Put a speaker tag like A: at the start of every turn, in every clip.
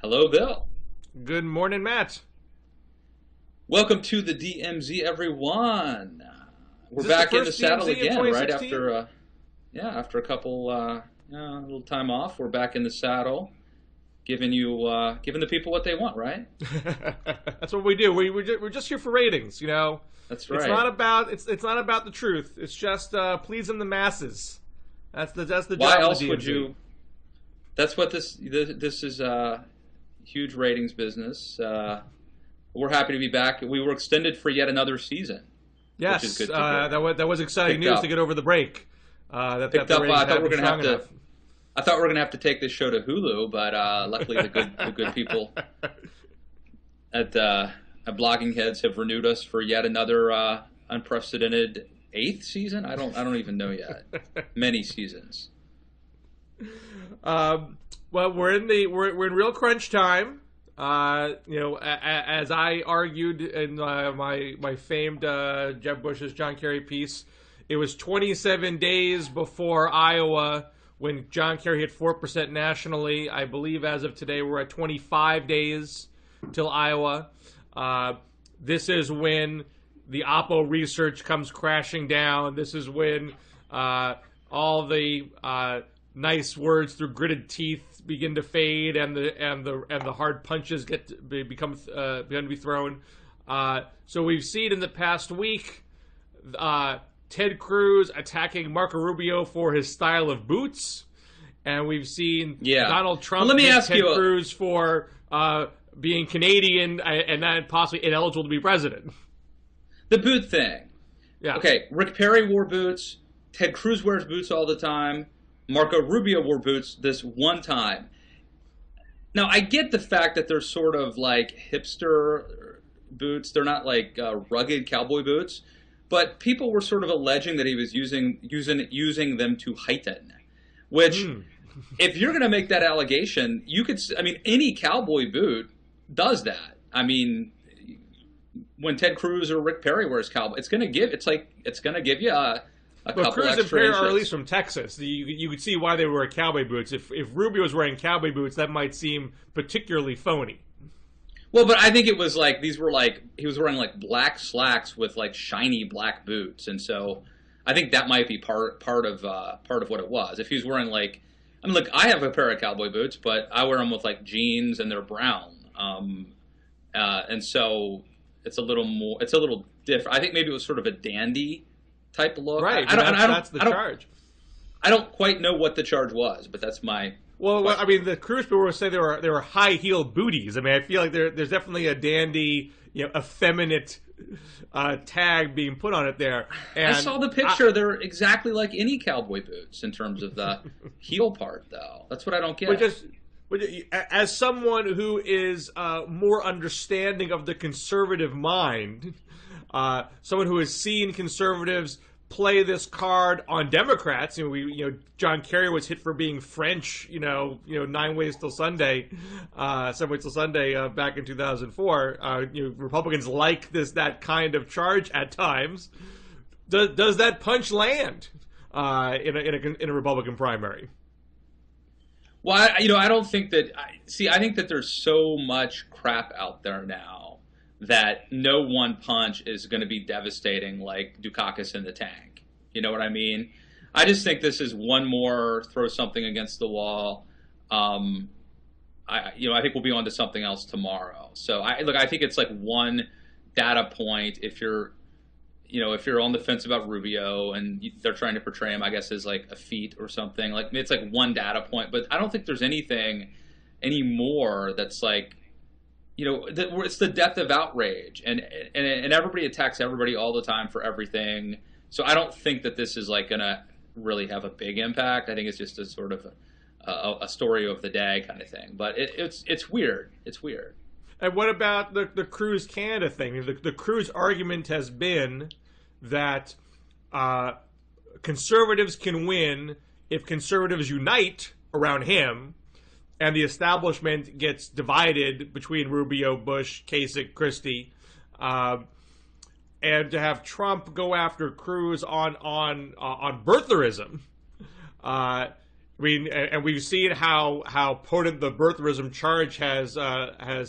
A: Hello, Bill.
B: Good morning, Matt.
A: Welcome to the DMZ, everyone.
B: Is
A: We're
B: this the
A: back in the
B: first
A: saddle
B: DMZ in
A: again, right
B: 2016?
A: after, after a couple, a little time off. We're back in the saddle, giving the people what they want, right?
B: That's what we do. We're just here for ratings, you know.
A: That's
B: It's
A: right.
B: not about it's not about the truth. It's just pleasing the masses. That's the
A: Why
B: job of
A: else
B: the
A: would
B: DMZ.
A: you? That's what this is. Huge ratings business. We're happy to be back. We were extended for yet another season, which is
B: Yes,
A: good to hear.
B: that was exciting
A: Picked
B: news
A: up.
B: to get over the break. That
A: Picked
B: the
A: up.
B: ratings
A: I thought we
B: hadn't
A: were
B: been
A: gonna have
B: strong
A: to.
B: enough.
A: I thought we were gonna have to take this show to Hulu, but luckily the good people at Blogging Heads have renewed us for yet another unprecedented eighth season. I don't even know yet. Many seasons.
B: Well, we're in real crunch time. As I argued in my famed Jeb Bush's John Kerry piece, it was 27 days before Iowa when John Kerry hit 4% nationally. I believe as of today we're at 25 days till Iowa. This is when the Oppo research comes crashing down. This is when all the nice words through gritted teeth begin to fade, and the hard punches begin to be thrown. So we've seen in the past week Ted Cruz attacking Marco Rubio for his style of boots, and we've seen Donald Trump
A: let me
B: hit
A: ask
B: Ted
A: you
B: Cruz for being Canadian and not possibly ineligible to be president.
A: the boot thing.
B: Yeah.
A: Okay, Rick Perry wore boots. Ted Cruz wears boots all the time. Marco Rubio wore boots this one time. Now, I get the fact that they're sort of like hipster boots. They're not like rugged cowboy boots. But people were sort of alleging that he was using them to heighten. Which, if you're going to make that allegation, you could. I mean, any cowboy boot does that. I mean, when Ted Cruz or Rick Perry wears cowboy, it's going to give you a couple
B: Cruz and
A: extra
B: Perry
A: inches.
B: are at least from Texas. You could see why they were wearing cowboy boots. If Rubio was wearing cowboy boots, that might seem particularly phony.
A: Well, but I think it was like he was wearing like black slacks with like shiny black boots, and so I think that might be part of what it was. If he was wearing look, I have a pair of cowboy boots, but I wear them with like jeans and they're brown, and so it's a little different. I think maybe it was sort of a dandy type of look.
B: Right. That's the charge.
A: I don't quite know what the charge was, but that's my.
B: Well, I mean, the Cruz people would say they were high heel booties. I mean, I feel like there's definitely a dandy, effeminate tag being put on it there. And
A: I saw the picture. They're exactly like any cowboy boots in terms of the heel part, though. That's what I don't get.
B: As someone who is more understanding of the conservative mind, someone who has seen conservatives play this card on Democrats. John Kerry was hit for being French. 9 ways till Sunday, 7 ways till Sunday back in 2004. Republicans like that kind of charge at times. Does that punch land in a Republican primary?
A: Well, I don't think that. I think that there's so much crap out there now that no one punch is going to be devastating like Dukakis in the tank. You know what I mean? I just think this is one more throw something against the wall. I think we'll be on to something else tomorrow. So I think it's like one data point if you're on the fence about Rubio and they're trying to portray him, I guess, as like a feat or something. Like it's like one data point, but I don't think there's anything anymore that's like, it's the depth of outrage, and everybody attacks everybody all the time for everything. So I don't think that this is like gonna really have a big impact. I think it's just a sort of a story of the day kind of thing. But it's weird. It's weird.
B: And what about the Cruz Canada thing? The Cruz argument has been that conservatives can win if conservatives unite around him, and the establishment gets divided between Rubio, Bush, Kasich, Christie, and to have Trump go after Cruz on birtherism I mean, and we've seen how potent the birtherism charge has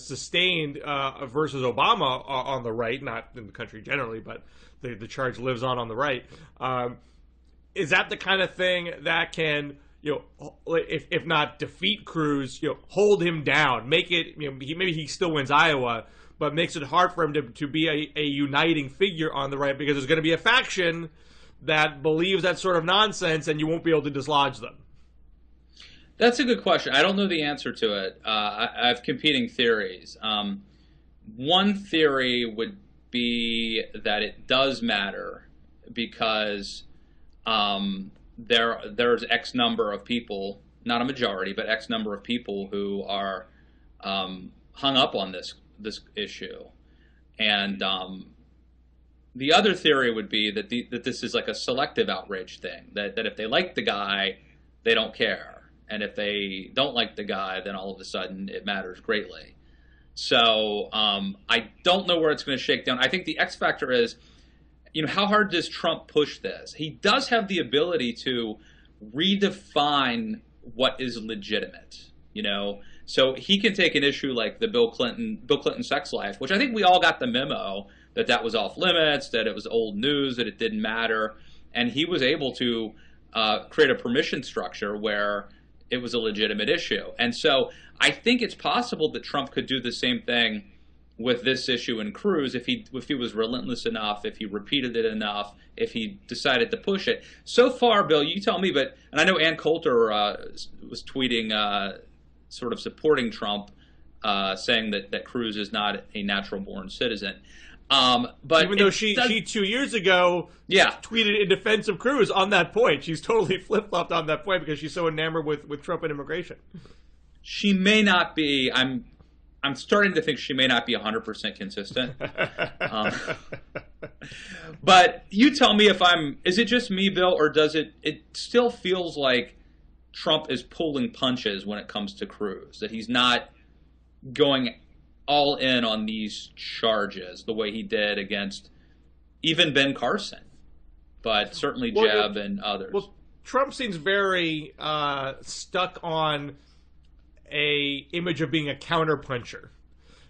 B: sustained versus Obama on the right, not in the country generally, but the charge lives on the right. Is that the kind of thing that can, if not defeat Cruz, hold him down, make it, maybe he still wins Iowa, but makes it hard for him to be a uniting figure on the right, because there's going to be a faction that believes that sort of nonsense, and you won't be able to dislodge them?
A: That's a good question. I don't know the answer to it. I have competing theories. One theory would be that it does matter because there's X number of people, not a majority, but X number of people who are hung up on this issue. And the other theory would be that this is like a selective outrage thing, that if they like the guy, they don't care. And if they don't like the guy, then all of a sudden it matters greatly. So I don't know where it's going to shake down. I think the X factor is, how hard does Trump push this? He does have the ability to redefine what is legitimate, So he can take an issue like the Bill Clinton sex life, which I think we all got the memo that was off limits, that it was old news, that it didn't matter. And he was able to create a permission structure where it was a legitimate issue. And so I think it's possible that Trump could do the same thing with this issue in Cruz if he was relentless enough, if he repeated it enough, if he decided to push it. So far, Bill, you tell me, and I know Ann Coulter was tweeting sort of supporting Trump, saying that Cruz is not a natural-born citizen. But
B: even though she 2 years ago tweeted in defense of Cruz on that point, she's totally flip-flopped on that point because she's so enamored with Trump and immigration. She
A: may not be. I'm starting to think she may not be 100% consistent. But you tell me is it just me, Bill, or does it still feels like Trump is pulling punches when it comes to Cruz, that he's not going all in on these charges the way he did against even Ben Carson, but certainly Jeb and others.
B: Well, Trump seems very stuck on a image of being a counterpuncher.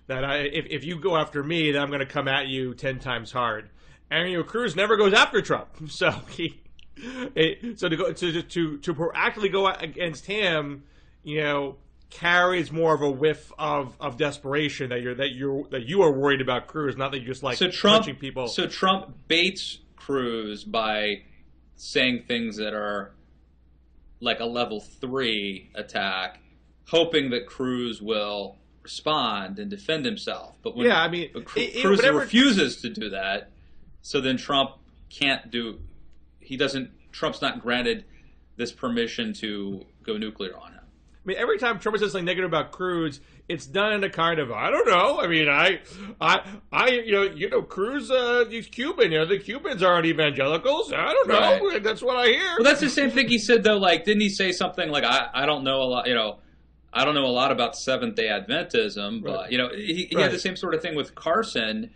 B: That if you go after me, then I'm going to come at you 10 times hard. And Cruz never goes after Trump, so to proactively go against him, carries more of a whiff of desperation that you are worried about Cruz, not that you just like punching people.
A: So Trump baits Cruz by saying things that are like a level 3 attack, hoping that Cruz will respond and defend himself. But when Cruz refuses to do that, so then Trump can't do. Trump's not granted this permission to go nuclear on him.
B: I mean, every time Trump says something negative about Cruz, it's done in a kind of, I don't know. I mean, Cruz, he's Cuban. The Cubans aren't evangelicals. I don't know. Right. That's what I hear.
A: Well, that's the same thing he said, though. Like, didn't he say something like, I don't know a lot, I don't know a lot about Seventh-day Adventism, but, he had the same sort of thing with Carson,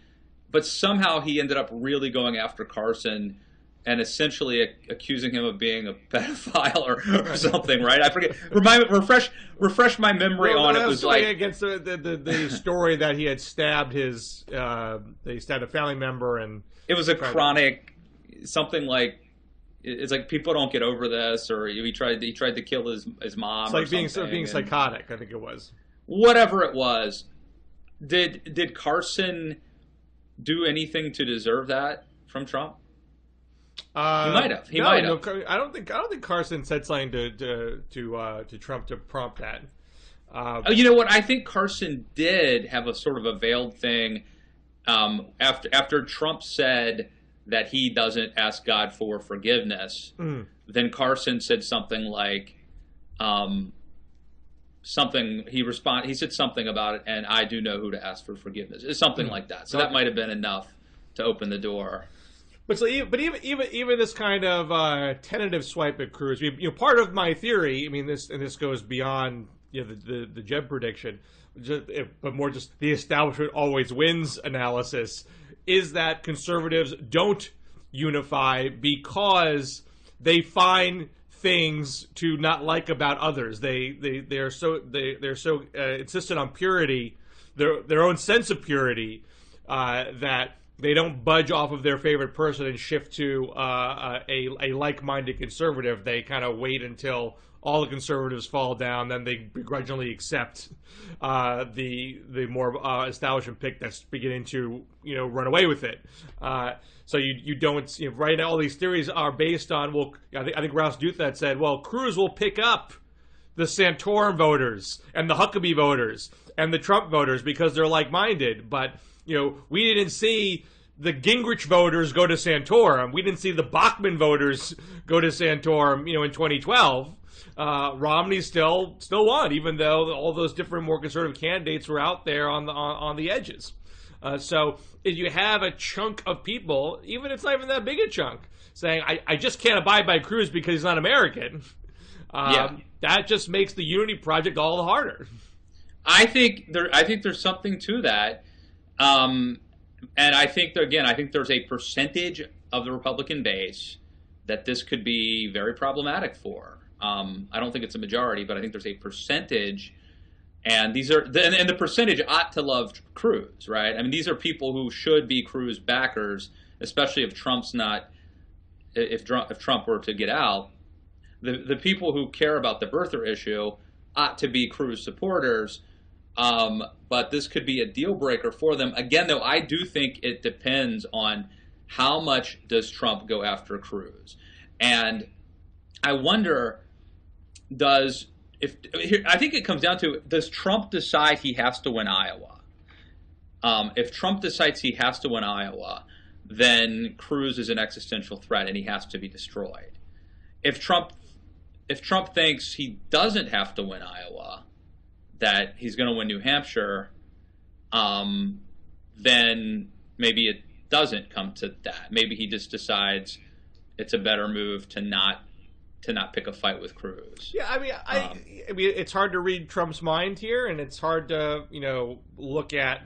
A: but somehow he ended up really going after Carson and essentially accusing him of being a pedophile or something, right? I forget. Refresh my memory on it. Was like
B: against the story that he had stabbed they stabbed a family member, and
A: it was a chronic something like. It's like people don't get over this, or he tried to kill his mom.
B: It's like being psychotic. I think it was.
A: Whatever it was, did Carson do anything to deserve that from Trump? He might have. He might have.
B: No, I don't think Carson said something to Trump to prompt that.
A: You know what? I think Carson did have a sort of a veiled thing after Trump said that he doesn't ask God for forgiveness. Then Carson said something like he said something about it, and I do know who to ask for forgiveness. It's something like that. So that might have been enough to open the door.
B: But even this kind of tentative swipe at Cruz, part of my theory, I mean, this goes beyond the Jeb prediction, but more just the establishment always wins analysis, is that conservatives don't unify because they find things to not like about others. They're so insistent on purity, their own sense of purity, that they don't budge off of their favorite person and shift to a like-minded conservative. They kind of wait until all the conservatives fall down, then they begrudgingly accept the more establishment pick that's beginning to run away with it. So you don't right now. All these theories are based on I think Rouse Douthat said, well, Cruz will pick up the Santorum voters and the Huckabee voters and the Trump voters because they're like-minded, but we didn't see the Gingrich voters go to Santorum. We didn't see the Bachmann voters go to Santorum, in 2012. Romney still won, even though all those different more conservative candidates were out there on the edges. So if you have a chunk of people, even if it's not even that big a chunk, saying I just can't abide by Cruz because he's not American, that just makes the unity project all the harder.
A: I think there's something to that. And I think there's a percentage of the Republican base that this could be very problematic for. I don't think it's a majority, but I think there's a percentage, and the percentage ought to love Cruz, right? I mean, these are people who should be Cruz backers, especially if if Trump were to get out. The people who care about the birther issue ought to be Cruz supporters. But this could be a deal breaker for them. Again, though, I do think it depends on how much does Trump go after Cruz. And I wonder, I think it comes down to, does Trump decide he has to win Iowa? If Trump decides he has to win Iowa, then Cruz is an existential threat and he has to be destroyed. If Trump thinks he doesn't have to win Iowa, that he's going to win New Hampshire, then maybe it doesn't come to that. Maybe he just decides it's a better move to not pick a fight with Cruz.
B: Yeah, I mean, it's hard to read Trump's mind here, and it's hard to look at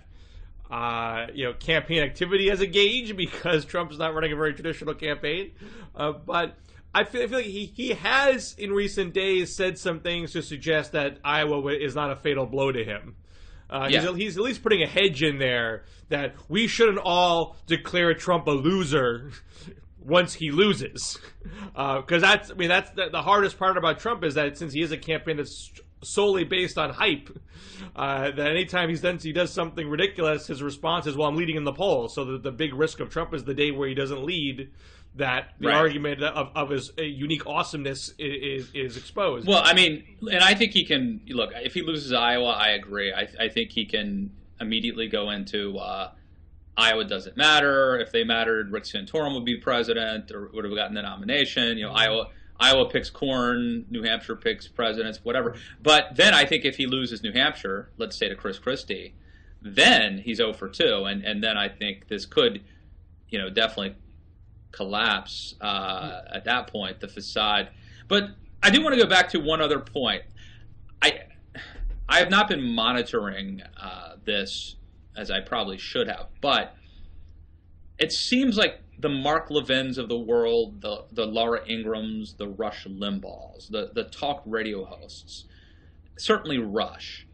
B: campaign activity as a gauge because Trump's not running a very traditional campaign. But I feel like he has in recent days said some things to suggest that Iowa is not a fatal blow to him. He's at least putting a hedge in there that we shouldn't all declare Trump a loser once he loses, because that's the hardest part about Trump is that since he is a campaign that's solely based on hype, that anytime he does something ridiculous, his response is, well, I'm leading in the polls. So the big risk of Trump is the day where he doesn't lead, that the argument of his unique awesomeness is exposed.
A: Well, I mean, and I think he can, look, if he loses Iowa, I agree. I think he can immediately go into Iowa doesn't matter. If they mattered, Rick Santorum would be president or would have gotten the nomination. Iowa picks Corn, New Hampshire picks presidents, whatever. But then I think if he loses New Hampshire, let's say to Chris Christie, then he's 0 for 2. And then I think this could, definitely collapse at that point, the facade. But I do want to go back to one other point. I have not been monitoring this as I probably should have, but it seems like the Mark Levins of the world, the Laura Ingrams, the Rush Limbaughs, the talk radio hosts, certainly Rush,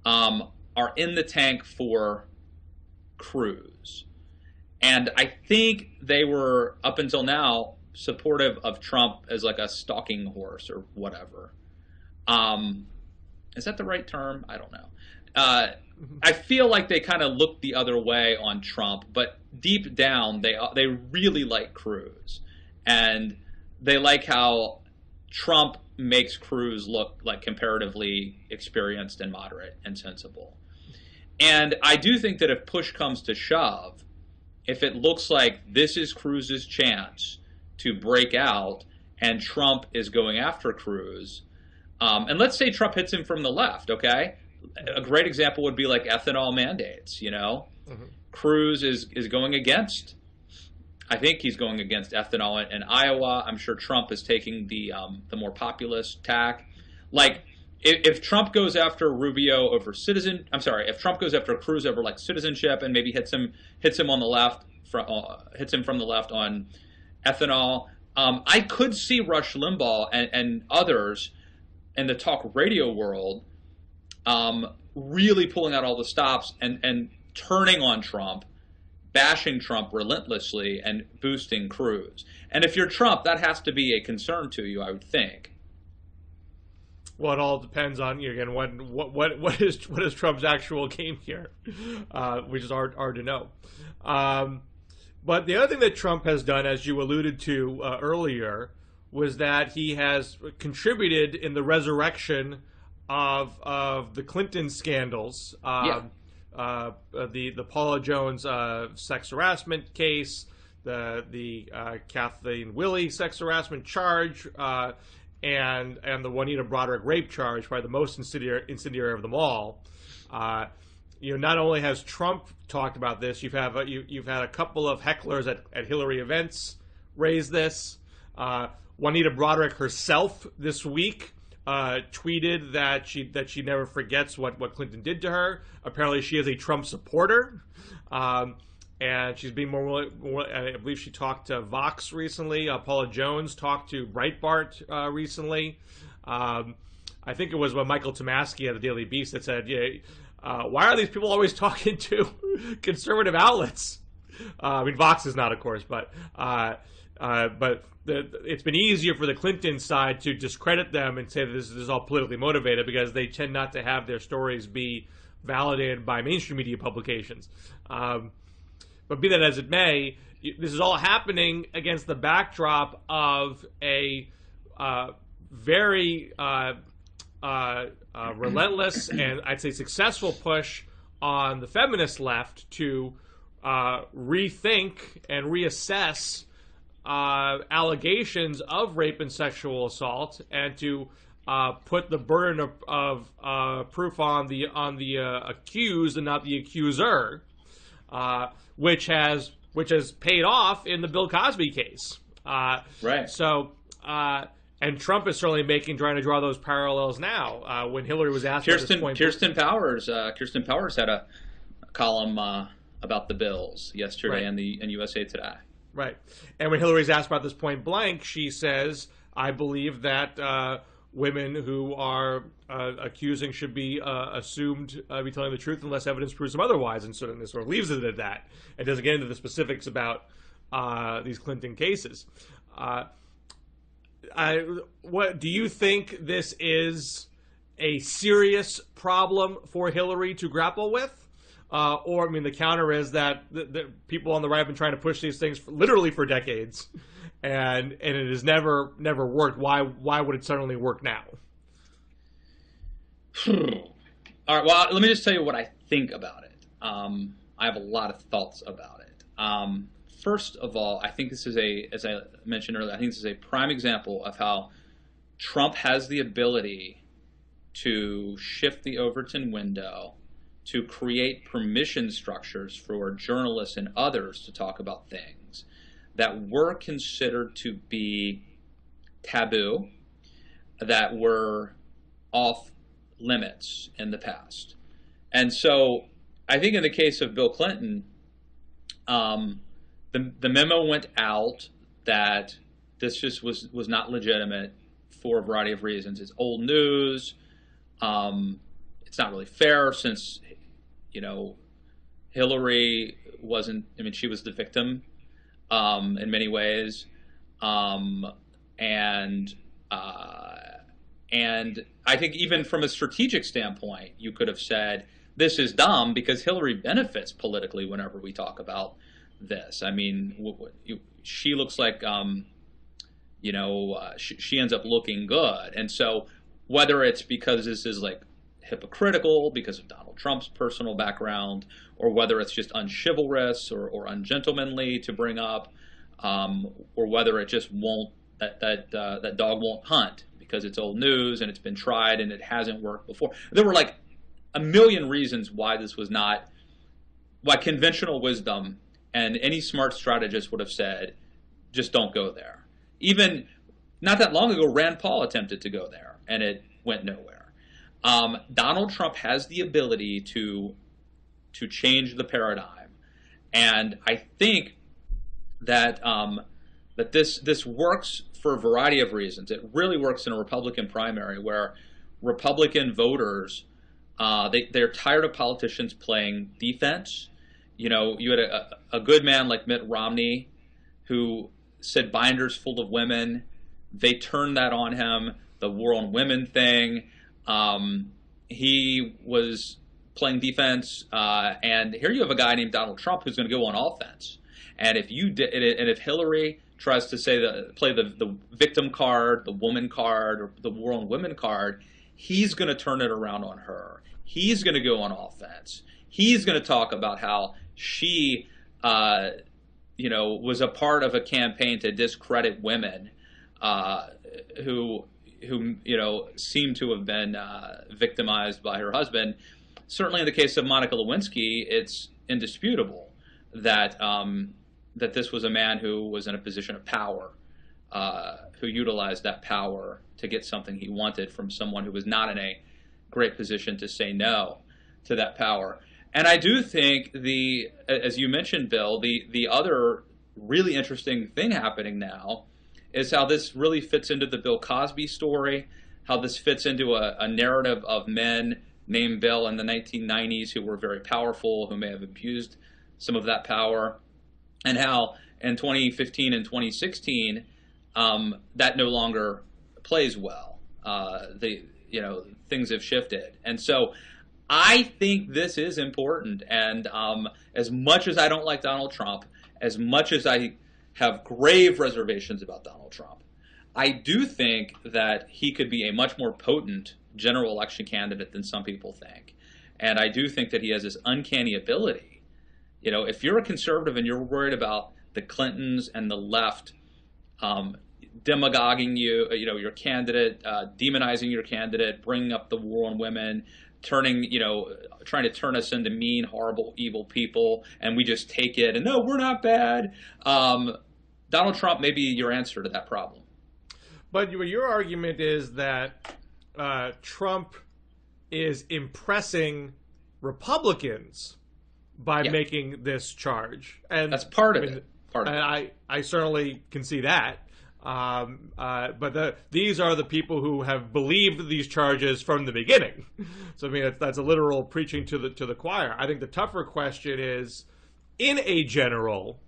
A: are in the tank for Cruz. And I think they were, up until now, supportive of Trump as like a stalking horse or whatever. Is that the right term? I don't know. I feel like they kind of looked the other way on Trump, but deep down, they really like Cruz. And they like how Trump makes Cruz look like comparatively experienced and moderate and sensible. And I do think that if push comes to shove, if it looks like this is Cruz's chance to break out and Trump is going after Cruz, and let's say Trump hits him from the left, okay? A great example would be like ethanol mandates, Cruz is going against, I think he's going against ethanol in Iowa. I'm sure Trump is taking the more populist tack. Like, if Trump goes after Rubio over if Trump goes after Cruz over like citizenship and maybe hits him on the left, hits him from the left on ethanol, I could see Rush Limbaugh and others in the talk radio world really pulling out all the stops and turning on Trump, bashing Trump relentlessly, and boosting Cruz. And if you're Trump, that has to be a concern to you, I would think.
B: Well, it all depends on, again, what is Trump's actual game here, which is hard to know. But the other thing that Trump has done, as you alluded to earlier, was that he has contributed in the resurrection of the Clinton scandals. The Paula Jones sex harassment case, the Kathleen Willey sex harassment charge, and the Juanita Broaddrick rape charge, probably the most incendiary of them all. Not only has Trump talked about this, you've had a couple of hecklers at Hillary events raise this. Juanita Broaddrick herself this week tweeted that she never forgets what Clinton did to her. Apparently, she is a Trump supporter, and she's being more. I believe she talked to Vox recently. Paula Jones talked to Breitbart recently. I think it was Michael Tomasky at the Daily Beast that said, "Why are these people always talking to conservative outlets?" I mean, Vox is not, of course, but it's been easier for the Clinton side to discredit them and say that this is all politically motivated because they tend not to have their stories be validated by mainstream media publications. But be that as it may, this is all happening against the backdrop of a very relentless and I'd say successful push on the feminist left to rethink and reassess allegations of rape and sexual assault, and to put the burden of proof on the accused and not the accuser, which has paid off in the Bill Cosby case.
A: Right.
B: So, and Trump is certainly trying to draw those parallels now. When Hillary was asked at this point,
A: Kirsten Powers had a column about the bills yesterday in USA Today.
B: Right. And when Hillary's asked about this point blank, she says, I believe that women who are accusing should be assumed to be telling the truth unless evidence proves them otherwise. And so this sort of leaves it at that. It doesn't get into the specifics about these Clinton cases. What do you think this is a serious problem for Hillary to grapple with? Or, I mean, the counter is that the people on the right have been trying to push these things literally for decades, and it has never worked. Why would it suddenly work now?
A: All right. Well, let me just tell you what I think about it. I have a lot of thoughts about it. First of all, I think this is as I mentioned earlier, I think this is a prime example of how Trump has the ability to shift the Overton window, to create permission structures for journalists and others to talk about things that were considered to be taboo, that were off limits in the past. And so I think in the case of Bill Clinton, the memo went out that this just was not legitimate for a variety of reasons. It's old news. It's not really fair since, Hillary wasn't, she was the victim in many ways. And I think even from a strategic standpoint, you could have said, this is dumb because Hillary benefits politically whenever we talk about this. I mean, she looks like, she ends up looking good. And so whether it's because this is like hypocritical because of Donald Trump's personal background, or whether it's just unchivalrous or ungentlemanly to bring up, or whether it just won't, that dog won't hunt because it's old news and it's been tried and it hasn't worked before. There were like a million reasons why this was not, why conventional wisdom and any smart strategist would have said, just don't go there. Even not that long ago, Rand Paul attempted to go there and it went nowhere. Donald Trump has the ability to change the paradigm. And I think that that this works for a variety of reasons. It really works in a Republican primary where Republican voters they're tired of politicians playing defense. You know, you had a good man like Mitt Romney who said binders full of women. They turned that on him. The war on women thing. He was playing defense, and here you have a guy named Donald Trump who's going to go on offense. And if Hillary tries to play the victim card, the woman card, or the war on women card, he's going to turn it around on her. He's going to go on offense. He's going to talk about how she, was a part of a campaign to discredit women who seem to have been victimized by her husband. Certainly, in the case of Monica Lewinsky, it's indisputable that that this was a man who was in a position of power, who utilized that power to get something he wanted from someone who was not in a great position to say no to that power. And I do think as you mentioned, Bill, the other really interesting thing happening now is how this really fits into the Bill Cosby story, how this fits into a narrative of men named Bill in the 1990s who were very powerful, who may have abused some of that power, and how in 2015 and 2016 that no longer plays well. Things have shifted, and so I think this is important. And as much as I don't like Donald Trump, as much as I have grave reservations about Donald Trump, I do think that he could be a much more potent general election candidate than some people think. And I do think that he has this uncanny ability. You know, if you're a conservative and you're worried about the Clintons and the left demagoguing your candidate, demonizing your candidate, bringing up the war on women, trying to turn us into mean, horrible, evil people, and we just take it and no, we're not bad. Donald Trump may be your answer to that problem.
B: But your argument is that Trump is impressing Republicans by making this charge, and
A: that's part of it.
B: I certainly can see that. But these are the people who have believed these charges from the beginning. So I mean, that's a literal preaching to the choir. I think the tougher question is, in a general,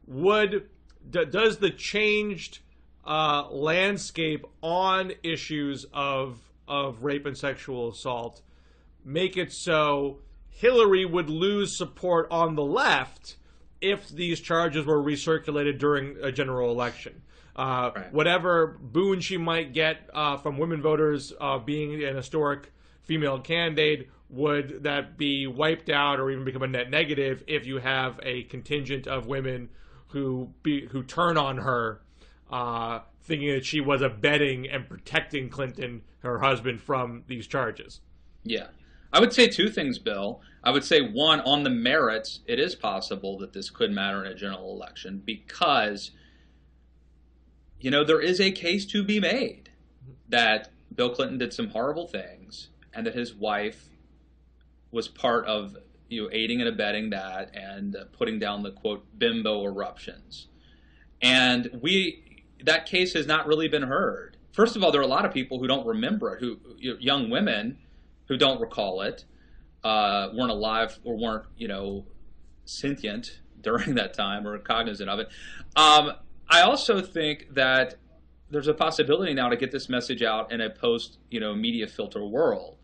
B: does the changed landscape on issues of rape and sexual assault make it so Hillary would lose support on the left if these charges were recirculated during a general election? Right. Whatever boon she might get from women voters being an historic female candidate, would that be wiped out or even become a net negative if you have a contingent of women who turn on her, thinking that she was abetting and protecting Clinton, her husband, from these charges? Yeah.
A: I would say two things, Bill. I would say, one, on the merits, it is possible that this could matter in a general election because, there is a case to be made that Bill Clinton did some horrible things and that his wife was part of aiding and abetting that and putting down the, quote, bimbo eruptions. And that case has not really been heard. First of all, there are a lot of people who don't remember it, young women who don't recall it, weren't alive or weren't, sentient during that time or cognizant of it. I also think that there's a possibility now to get this message out in a post-media filter world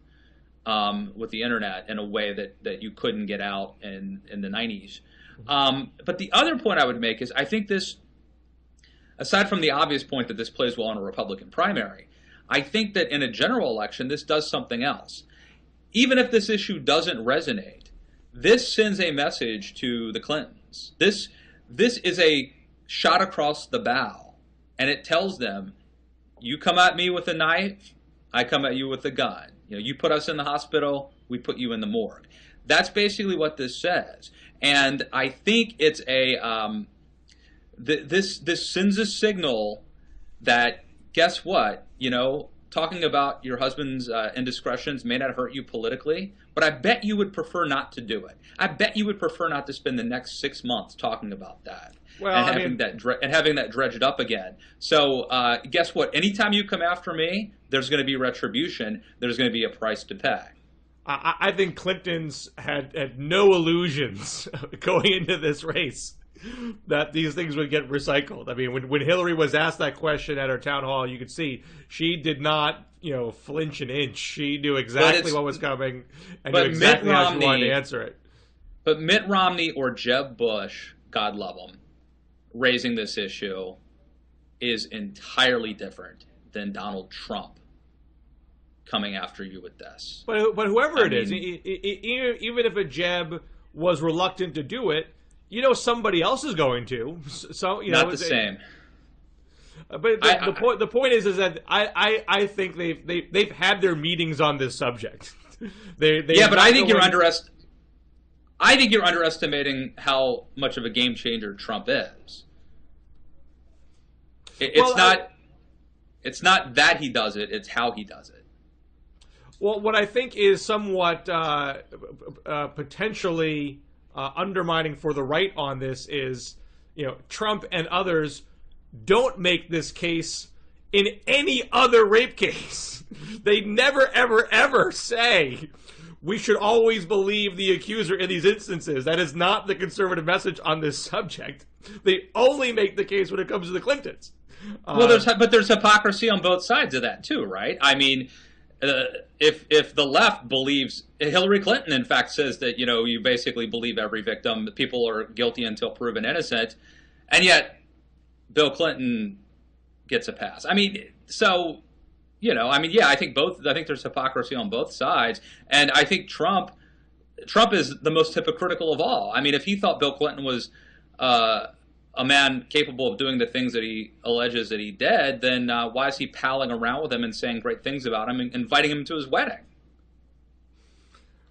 A: with the internet in a way that you couldn't get out in the 90s. But the other point I would make is I think this, aside from the obvious point that this plays well in a Republican primary, I think that in a general election, this does something else. Even if this issue doesn't resonate, this sends a message to the Clintons. This is a shot across the bow, and it tells them, you come at me with a knife, I come at you with a gun. You put us in the hospital, we put you in the morgue. That's basically what this says. And I think it's this sends a signal that, guess what, talking about your husband's indiscretions may not hurt you politically, but I bet you would prefer not to do it. I bet you would prefer not to spend the next 6 months talking about that.
B: Well,
A: and having that dredged up again. So guess what? Anytime you come after me, there's going to be retribution. There's going to be a price to pay.
B: I think Clinton's had no illusions going into this race that these things would get recycled. I mean, when Hillary was asked that question at her town hall, you could see she did not, flinch an inch. She knew exactly what was coming and knew exactly how she wanted to answer it.
A: But Mitt Romney or Jeb Bush, God love them, raising this issue is entirely different than Donald Trump coming after you with this.
B: But whoever it is, even if a Jeb was reluctant to do it, somebody else is going to. So
A: not the same.
B: But the point is that I think they've had their meetings on this subject.
A: But I think you're underestimating how much of a game changer Trump is. It's not that he does it; it's how he does it.
B: Well, what I think is somewhat potentially undermining for the right on this is, Trump and others don't make this case in any other rape case. They never, ever, ever say we should always believe the accuser in these instances. That is not the conservative message on this subject. They only make the case when it comes to the Clintons.
A: Well, there's hypocrisy on both sides of that too, right? I mean, if the left believes, Hillary Clinton, in fact, says that, you basically believe every victim, people are guilty until proven innocent, and yet Bill Clinton gets a pass. I mean, so, I think there's hypocrisy on both sides, and I think Trump is the most hypocritical of all. I mean, if he thought Bill Clinton was a man capable of doing the things that he alleges that he did, then why is he palling around with him and saying great things about him and inviting him to his wedding?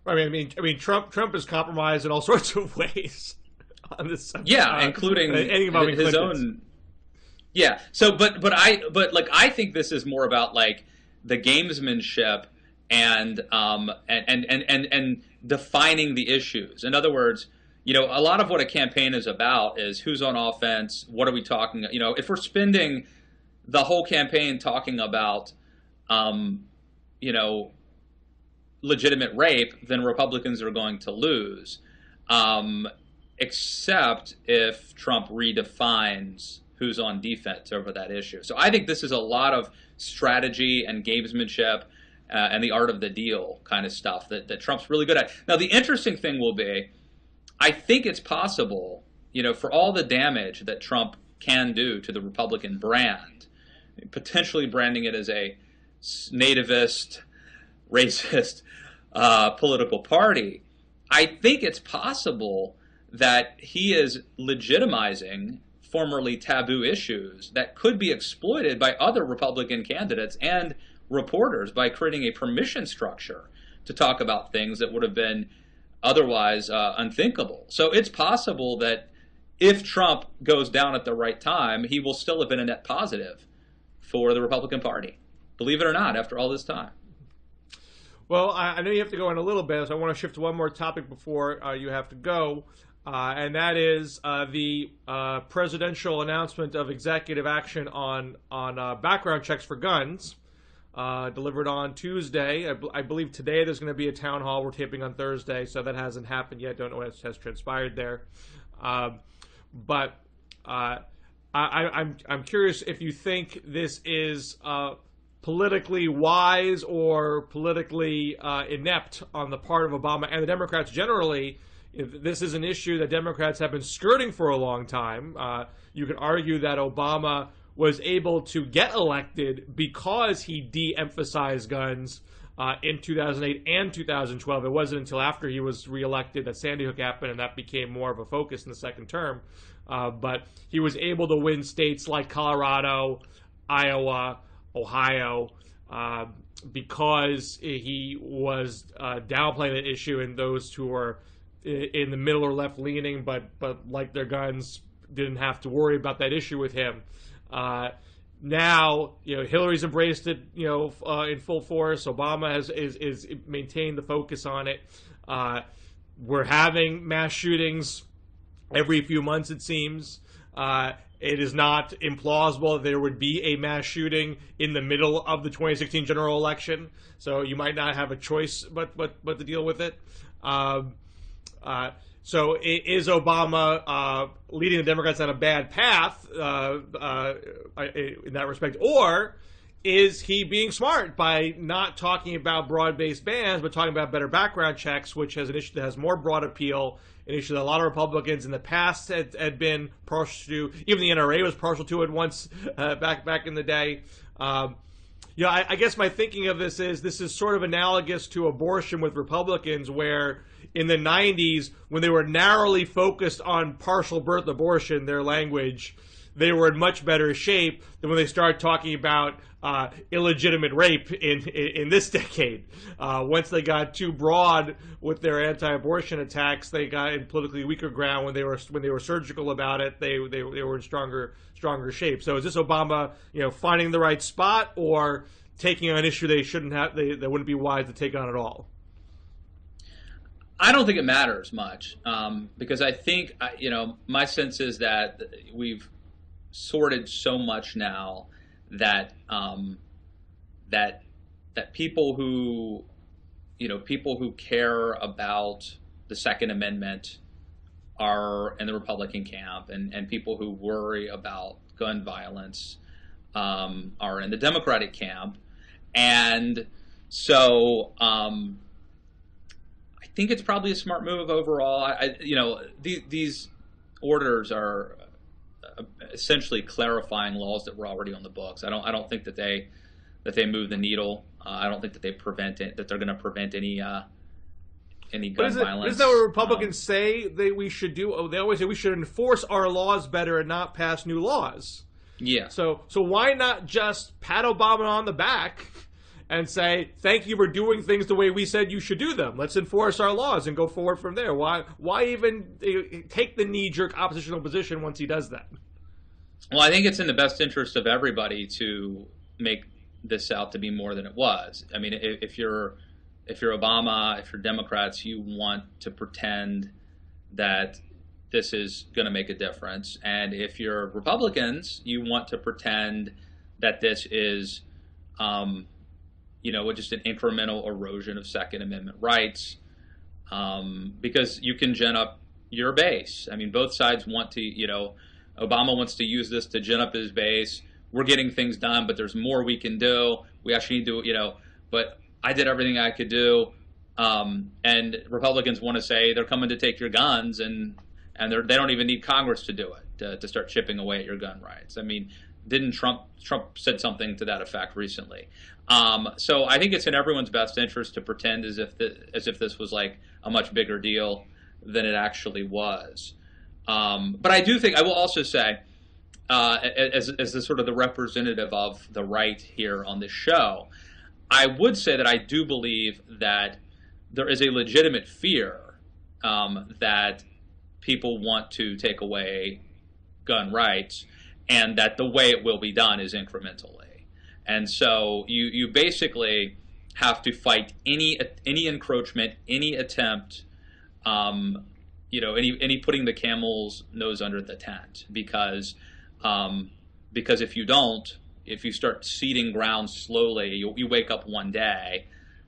B: I mean, Trump is compromised in all sorts of ways on this subject.
A: Yeah, including his own. Yeah. So, but I think this is more about like the gamesmanship and defining the issues. In other words, a lot of what a campaign is about is who's on offense, what are we talking, if we're spending the whole campaign talking about, legitimate rape, then Republicans are going to lose, except if Trump redefines who's on defense over that issue. So I think this is a lot of strategy and gamesmanship and the art of the deal kind of stuff that Trump's really good at. Now, the interesting thing will be, I think it's possible, for all the damage that Trump can do to the Republican brand, potentially branding it as a nativist, racist political party, I think it's possible that he is legitimizing formerly taboo issues that could be exploited by other Republican candidates and reporters by creating a permission structure to talk about things that would have been otherwise unthinkable. So it's possible that if Trump goes down at the right time, he will still have been a net positive for the Republican Party. Believe it or not, after all this time.
B: Well, I know you have to go in a little bit, so I want to shift to one more topic before you have to go, and that is the presidential announcement of executive action on background checks for guns. Delivered on Tuesday. I believe today there's going to be a town hall. We're taping on Thursday, so that hasn't happened yet. Don't know what has transpired there. But I'm curious if you think this is politically wise or politically inept on the part of Obama and the Democrats generally. This is an issue that Democrats have been skirting for a long time. You could argue that Obama was able to get elected because he de-emphasized guns in 2008 and 2012. It wasn't until after he was reelected that Sandy Hook happened, and that became more of a focus in the second term. But he was able to win states like Colorado, Iowa, Ohio, because he was downplaying the issue, and those who are in the middle or left leaning but like their guns didn't have to worry about that issue with him. Now, Hillary's embraced it, in full force. Obama is maintained the focus on it. We're having mass shootings every few months, it seems. It is not implausible that there would be a mass shooting in the middle of the 2016 general election. So you might not have a choice but to deal with it. So is Obama leading the Democrats on a bad path in that respect? Or is he being smart by not talking about broad-based bans, but talking about better background checks, which is an issue that has more broad appeal, an issue that a lot of Republicans in the past had been partial to. Even the NRA was partial to it once back in the day. I guess my thinking of this is sort of analogous to abortion with Republicans, where in the 90s, when they were narrowly focused on partial birth abortion, their language, they were in much better shape than when they started talking about illegitimate rape in this decade. Once they got too broad with their anti-abortion attacks, they got in politically weaker ground. When they were surgical about it, they were in stronger shape. So is this Obama, finding the right spot, or taking on an issue they shouldn't have? They wouldn't be wise to take on at all.
A: I don't think it matters much, because I think my sense is that we've sorted so much now that that people who care about the Second Amendment are in the Republican camp, and people who worry about gun violence are in the Democratic camp, and so I think it's probably a smart move overall. These orders are essentially clarifying laws that were already on the books. I don't think that they move the needle. I don't think that they're going to prevent any gun violence.
B: Isn't that what Republicans say that we should do? They always say we should enforce our laws better and not pass new laws.
A: Yeah.
B: So why not just pat Obama on the back and say, thank you for doing things the way we said you should do them. Let's enforce our laws and go forward from there. Why even take the knee-jerk oppositional position once he does that?
A: Well, I think it's in the best interest of everybody to make this out to be more than it was. I mean, if you're Obama, if you're Democrats, you want to pretend that this is going to make a difference. And if you're Republicans, you want to pretend that this is just an incremental erosion of Second Amendment rights, because you can gin up your base. I mean, both sides want to, Obama wants to use this to gin up his base. We're getting things done, but there's more we can do. We actually need to, but I did everything I could do. And Republicans want to say they're coming to take your guns, and they don't even need Congress to do it, to start chipping away at your gun rights. I mean, didn't Trump said something to that effect recently? So I think it's in everyone's best interest to pretend as if this was like a much bigger deal than it actually was. But I do think, I will also say, as the sort of the representative of the right here on this show, I would say that I do believe that there is a legitimate fear that people want to take away gun rights, and that the way it will be done is incrementally. And so you basically have to fight any encroachment, any attempt, any putting the camel's nose under the tent, because if you don't, if you start ceding ground slowly, you wake up one day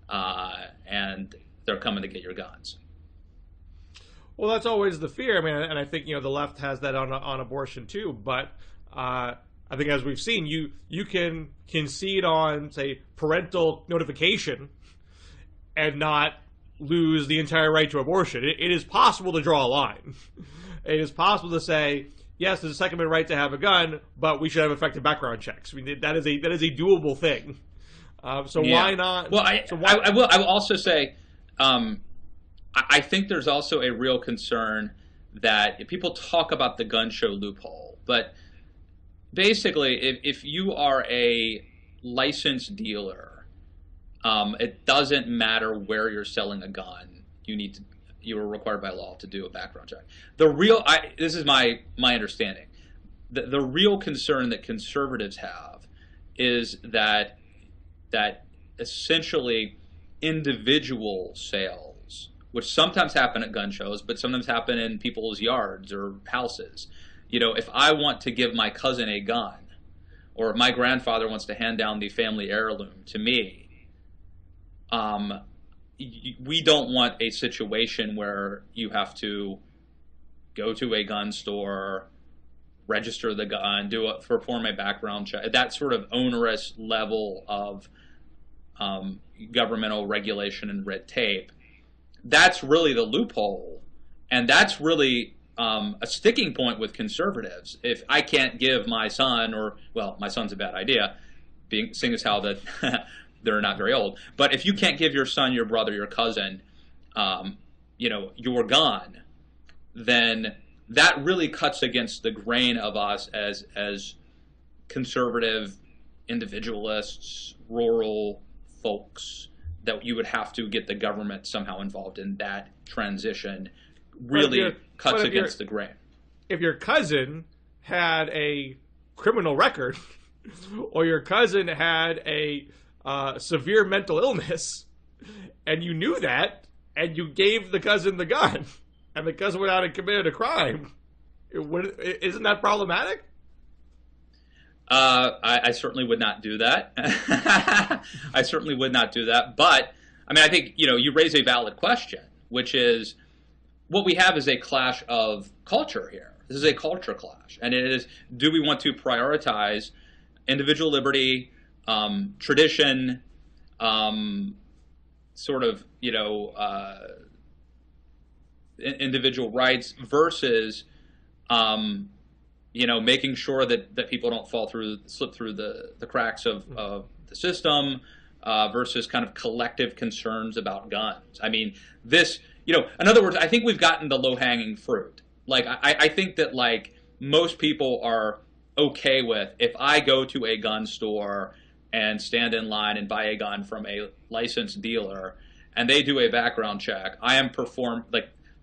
A: and they're coming to get your guns.
B: Well, that's always the fear. I mean, and I think the left has that on abortion too. But I think, as we've seen, you can concede on, say, parental notification and not lose the entire right to abortion. It is possible to draw a line. It is possible to say, yes, there's a Second Amendment right to have a gun, but we should have effective background checks. I mean, that is a doable thing. Why not?
A: Well, I will also say, I think there's also a real concern that people talk about the gun show loophole, but basically, if you are a licensed dealer, it doesn't matter where you're selling a gun. You are required by law to do a background check. This is my understanding. The real concern that conservatives have is that essentially individual sales, which sometimes happen at gun shows, but sometimes happen in people's yards or houses. You know, if I want to give my cousin a gun, or if my grandfather wants to hand down the family heirloom to me, we don't want a situation where you have to go to a gun store, register the gun, perform a background check, that sort of onerous level of governmental regulation and red tape. That's really the loophole, and that's really a sticking point with conservatives. If I can't give my son, or, well, my son's a bad idea, seeing as how that they're not very old, but if you can't give your son, your brother, your cousin, your gun, then that really cuts against the grain of us as conservative individualists, rural folks, that you would have to get the government somehow involved in that transition. Really cuts against the grain.
B: If your cousin had a criminal record, or your cousin had a severe mental illness, and you knew that, and you gave the cousin the gun, and the cousin went out and committed a crime, isn't that problematic?
A: I certainly would not do that. I certainly would not do that. But, I mean, I think, you raise a valid question, which is, what we have is a clash of culture here. This is a culture clash. And it is, do we want to prioritize individual liberty, tradition, individual rights versus, making sure that people don't slip through the cracks of the system, versus kind of collective concerns about guns. I mean, in other words, I think we've gotten the low-hanging fruit. Like, I think that, like, most people are okay with, if I go to a gun store and stand in line and buy a gun from a licensed dealer, and they do a background check,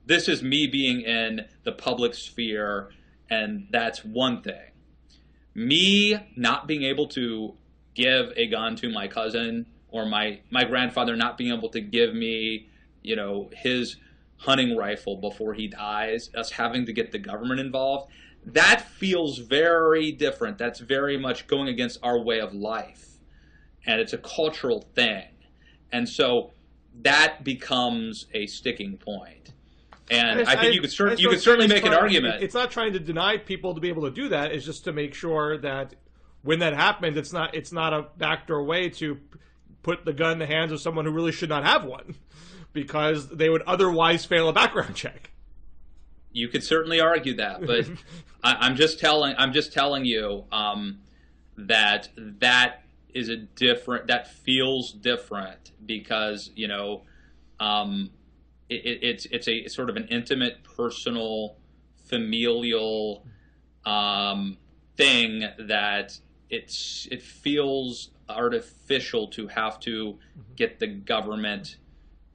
A: this is me being in the public sphere, and that's one thing. Me not being able to give a gun to my cousin, or my grandfather not being able to give me, his hunting rifle before he dies, us having to get the government involved, that feels very different. That's very much going against our way of life. And it's a cultural thing. And so that becomes a sticking point. And I think you could certainly make an argument.
B: It's not trying to deny people to be able to do that. It's just to make sure that when that happens, it's not a backdoor way to put the gun in the hands of someone who really should not have one, because they would otherwise fail a background check.
A: You could certainly argue that, but I'm just telling you that is that feels different, because it's a sort of an intimate, personal, familial thing that it feels artificial to have to get the government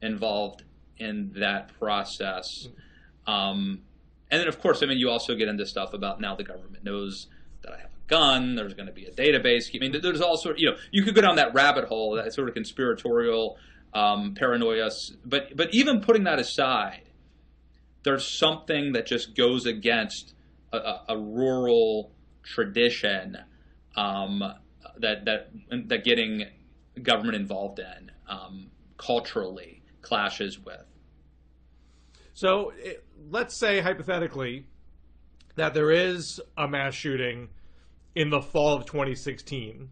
A: involved in that process. And then, of course, I mean, you also get into stuff about, now the government knows that I have a gun, there's going to be a database. I mean, there's all sort of, you could go down that rabbit hole, that sort of conspiratorial paranoia. But even putting that aside, there's something that just goes against a rural tradition that getting government involved in culturally clashes with.
B: So let's say, hypothetically, that there is a mass shooting in the fall of 2016.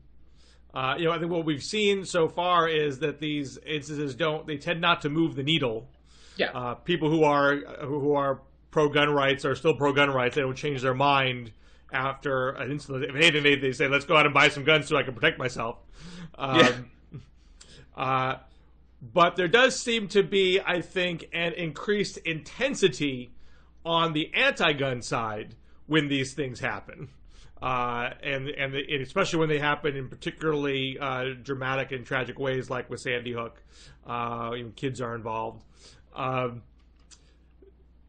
B: I think what we've seen so far is that these instances tend not to move the needle.
A: Yeah.
B: People who are pro-gun rights are still pro-gun rights. They don't change their mind after an incident. If anything, they say, let's go out and buy some guns so I can protect myself. But there does seem to be, I think, an increased intensity on the anti-gun side when these things happen. And especially when they happen in particularly dramatic and tragic ways, like with Sandy Hook. Kids are involved.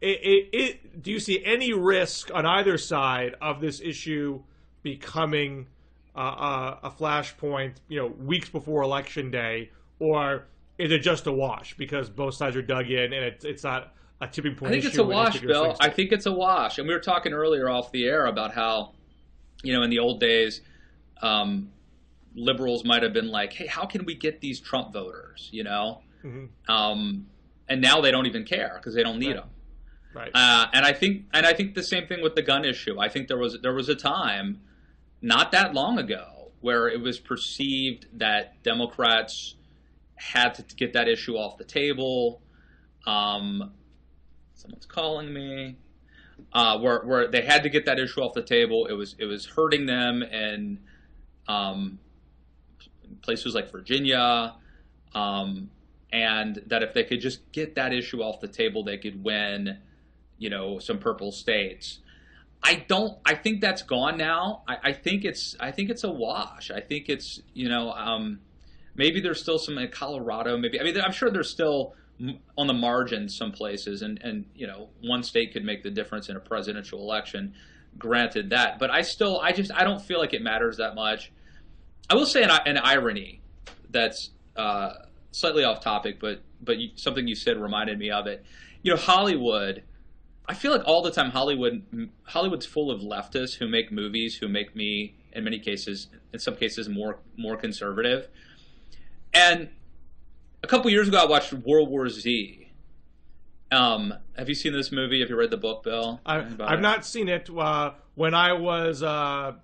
B: Do you see any risk on either side of this issue becoming a flashpoint, weeks before election day, or is it just a wash because both sides are dug in and it's not a tipping point?
A: I think it's a wash, Bill. I think it's a wash. And we were talking earlier off the air about how, in the old days, liberals might have been like, hey, how can we get these Trump voters, Mm-hmm. And now they don't even care because they don't need them.
B: Right.
A: And I think the same thing with the gun issue. I think there was a time not that long ago where it was perceived that Democrats had to get that issue off the table. Someone's calling me. Where they had to get that issue off the table. It was hurting them in places like Virginia, and that if they could just get that issue off the table, they could win, some purple states. I think that's gone now. I think it's a wash. I think it's, maybe there's still some in Colorado. Maybe, I'm sure there's still on the margins some places, and one state could make the difference in a presidential election. Granted that, but I don't feel like it matters that much. I will say an irony that's slightly off topic, but something you said reminded me of it. Hollywood. I feel like all the time Hollywood's full of leftists who make movies who make me, in some cases, more conservative. And a couple years ago, I watched World War Z. Have you seen this movie? Have you read the book, Bill?
B: I've not seen it. When I was 4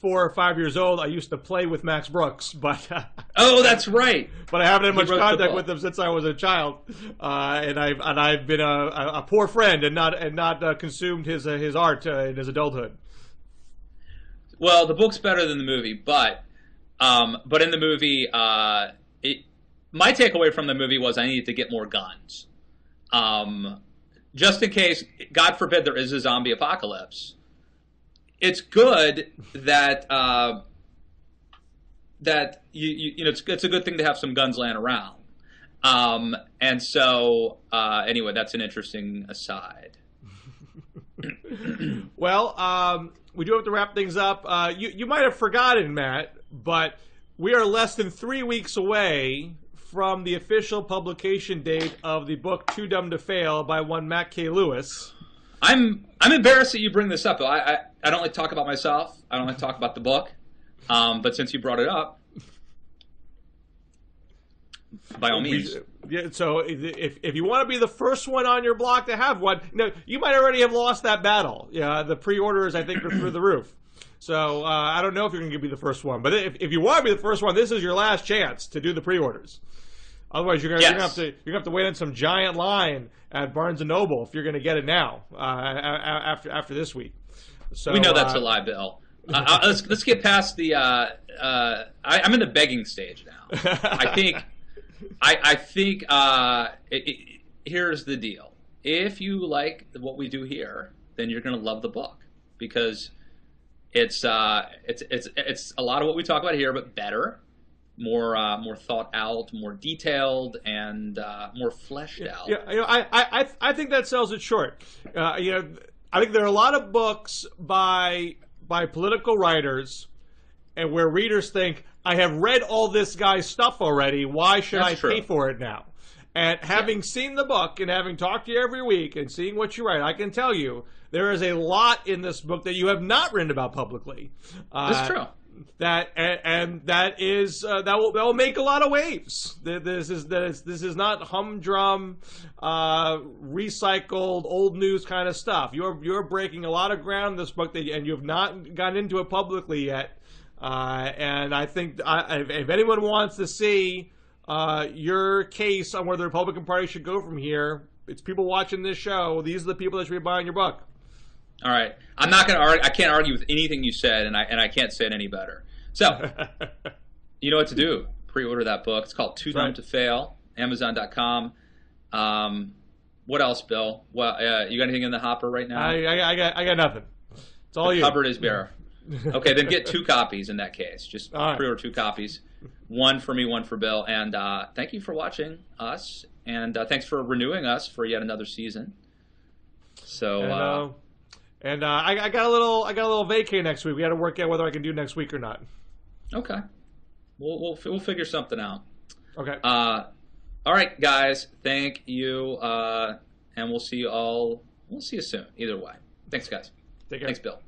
B: or 5 years old, I used to play with Max Brooks, but
A: oh, that's right.
B: But I haven't had much contact with him since I was a child, and I've been a poor friend and not consumed his art in his adulthood.
A: Well, the book's better than the movie, but in the movie, my takeaway from the movie was I needed to get more guns, just in case, God forbid, there is a zombie apocalypse. It's good that it's a good thing to have some guns laying around. And so anyway, that's an interesting aside.
B: Well, we do have to wrap things up. You might have forgotten, Matt, but we are less than 3 weeks away from the official publication date of the book Too Dumb to Fail by one Matt K. Lewis.
A: I'm embarrassed that you bring this up. I don't like to talk about myself. I don't like to talk about the book. But since you brought it up, by all means.
B: Yeah, so if you want to be the first one on your block to have one, you might already have lost that battle. Yeah, the pre-orders, I think, are through the roof. So I don't know if you're going to be the first one. But if you want to be the first one, this is your last chance to do the pre-orders. Otherwise, you're gonna have to wait in some giant line at Barnes and Noble if you're going to get it now after this week. So
A: we know that's a lie, Bill. Let's get past the. I'm in the begging stage now. I think here's the deal. If you like what we do here, then you're going to love the book because it's a lot of what we talk about here, but better. More thought out, more detailed, and more fleshed out.
B: Yeah, I think that sells it short. I think there are a lot of books by political writers, and where readers think, I have read all this guy's stuff already. Why should I pay for it now? And having seen the book and having talked to you every week and seeing what you write, I can tell you there is a lot in this book that you have not written about publicly.
A: That's true.
B: That will make a lot of waves. This is not humdrum, recycled old news kind of stuff. You're breaking a lot of ground in this book and you have not gotten into it publicly yet. And I think if anyone wants to see your case on where the Republican Party should go from here, it's people watching this show. These are the people that should be buying your book.
A: All right, I'm not going to argue. I can't argue with anything you said, and I can't say it any better. So, you know what to do. Pre-order that book. It's called Too Dumb to Fail. Amazon.com. What else, Bill? Well, you got anything in the hopper right now?
B: I got nothing. It's all you.
A: The cupboard is bare. Okay, then get 2 copies in that case. Just pre-order 2 copies. One for me, one for Bill. And thank you for watching us, and thanks for renewing us for yet another season. So.
B: And I got a little vacay next week. We got to work out whether I can do next week or not.
A: Okay. We'll figure something out.
B: Okay.
A: All right, guys. Thank you, and we'll see you all. We'll see you soon. Either way. Thanks, guys.
B: Take care.
A: Thanks, Bill.